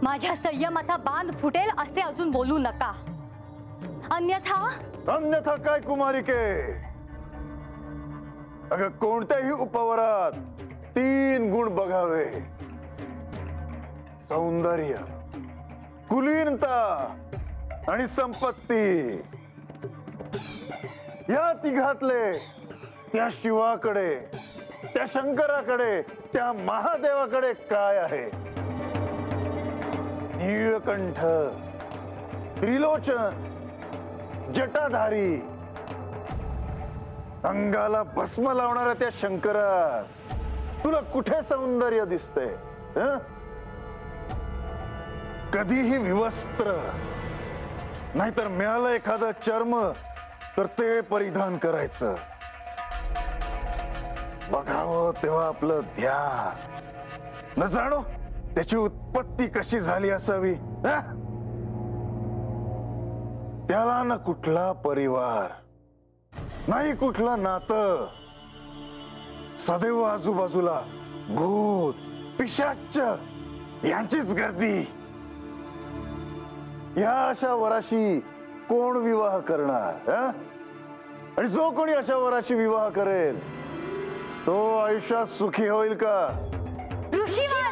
माझ्या संयमाचा बांध फुटेल असे अजून बोलू नका, अन्यथा काय कुमारिके? अगं कोणत्याही उपवरात 3 गुण बघावे: सौंदर्य, कुलीनता आणि संपत्ती. या तिघातले त्या शिवाकडे, त्या शंकराकडे, त्या महादेवाकडे काय आहे? नीळकंठ, त्रिलोचन, जटाधारी, अंगाला भस्म लावणाऱ्या त्या शंकरा तुला कुठे सौंदर्य दिसते? कधीही विवस्त्र, नाहीतर मिळालं एखादं चर्म तर ते परिधान करायचं. बघावं तेव्हा आपलं ध्यान, न जाणो त्याची उत्पत्ती कशी झाली असावी. त्याला न कुठला परिवार, नाही कुठलं नातं. सदैव आजूबाजूला भूत, पिशाच यांचीच गर्दी. या अशा वराशी कोण विवाह करणार? आणि जो कोणी अशा वराशी विवाह करेल तो आयुष्यात सुखी होईल का? ऋषीवर,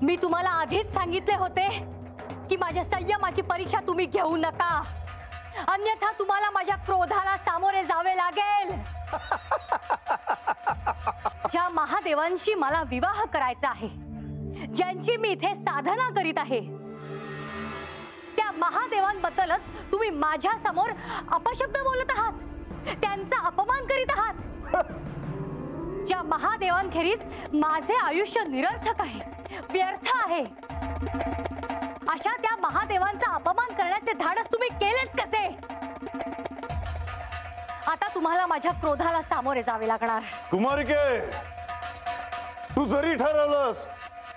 मी तुम्हाला आधीच सांगितले होते की माझ्या संयमाची परीक्षा तुम्ही घेऊ नका, अन्यथा तुम्हाला माझ्या क्रोधाला सामोरे जावे लागेल. ज्या महादेवांशी मला विवाह करायचा आहे, ज्यांची मी इथे साधना करीत आहे, त्या महादेवांबद्दलच तुम्ही माझ्या समोर अपशब्द बोलत आहात, त्यांचा अपमान करीत आहात. ज्या महादेवांखेरीज माझे आयुष्य निरर्थक आहे, व्यर्थ आहे, अशा त्या महादेवांचा अपमान करण्याचे धाडस तुम्ही केलेच कसे? आता तुम्हाला माझ्या क्रोधाला सामोरे जावे लागणार. कुमारिके, तू जरी ठरवलंस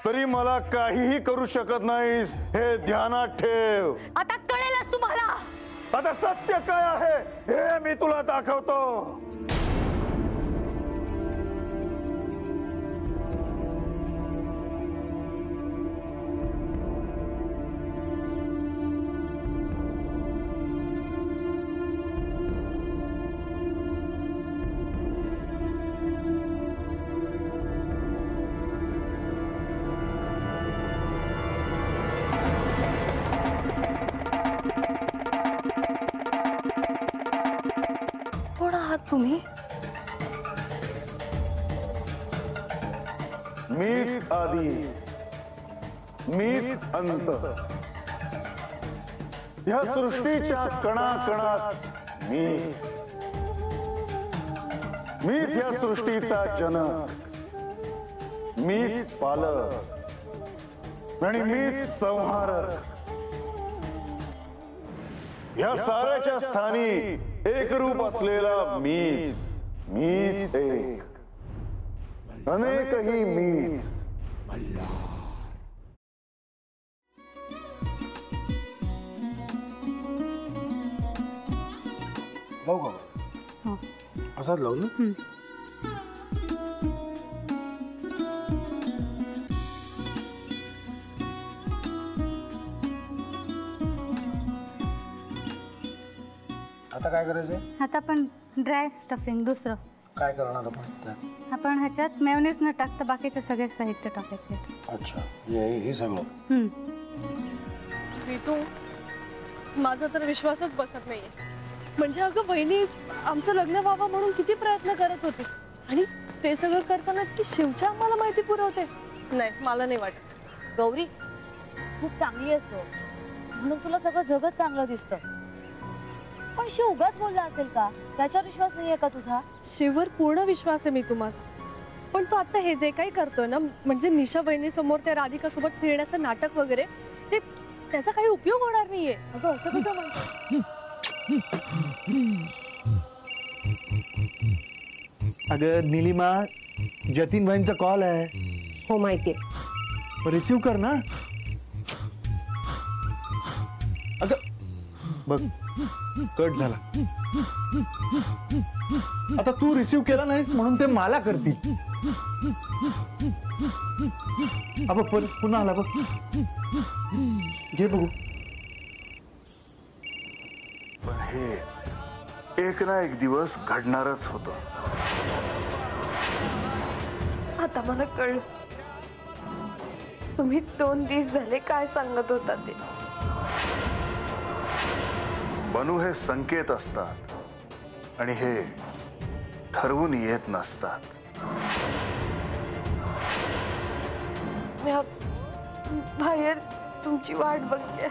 तरी मला काहीही करू शकत नाहीस, हे ध्यानात ठेव. आता कळेलच तुम्हाला. आता सत्य काय आहे हे मी तुला दाखवतो. तुम्ही? मीच आदी, मीच अंत. या सृष्टीच्या कणाकणात मीच या सृष्टीचा जनक, मीच पालक आणि मीच संहारक. या साऱ्याच्या स्थानी एक रूप असलेला मीच एक, अनेकही मीच. लावू का? असाच लावू ना. आता काय करायचंय? आता आपण ड्राय स्टफिंग दुसरं काय करणार आपण त्यात? आपण ह्याच्यात मेयोनीज न टाकता बाकीचे सगळे साहित्य टाकायचे. अच्छा, हे सगळं. ऋतू, माझा तर विश्वासच बसत नाहीये. म्हणजे अगं बहिणी आमचं लग्न व्हावं म्हणून किती प्रयत्न करत होती आणि ते सगळं करताना की शिवच्या आम्हाला माहिती पुरवते. नाही, मला नाही वाटत. गौरी खूप चांगली आहेस गं, म्हणून तुला सगळं जगत चांगलं दिसतं. पण शिव उगाच बोलला असेल का? त्याच्यावर विश्वास नाहीये का तुझा? शिववर पूर्ण विश्वास आहे मी तुम्हाला. पण तो आता हे जे काही करतोय ना, म्हणजे निशा बहिणी समोर त्या राधिका सोबत फिरण्याचं नाटक वगैरे, ते त्याचा काही उपयोग होणार नाहीये. अगं असं कसं म्हणतो? अगं नीलिमा, जतीन भाईंचा कॉल आहे. हो माहितीये, रिसीव्ह कर ना. अगं बघ, कट झाला. आता तू रिसीव्ह केला नाहीस म्हणून ते मला करतील. अब पुन्हा आला बघ. घे बघू. पण हे एक ना एक दिवस घडणारच होतं. आता मला कळलं तुम्ही 2 दिवस झाले काय सांगत होता ते. बनू हे संकेत असतात आणि हे ठरवून येत नसतात. मी बाहेर तुमची वाट बघते.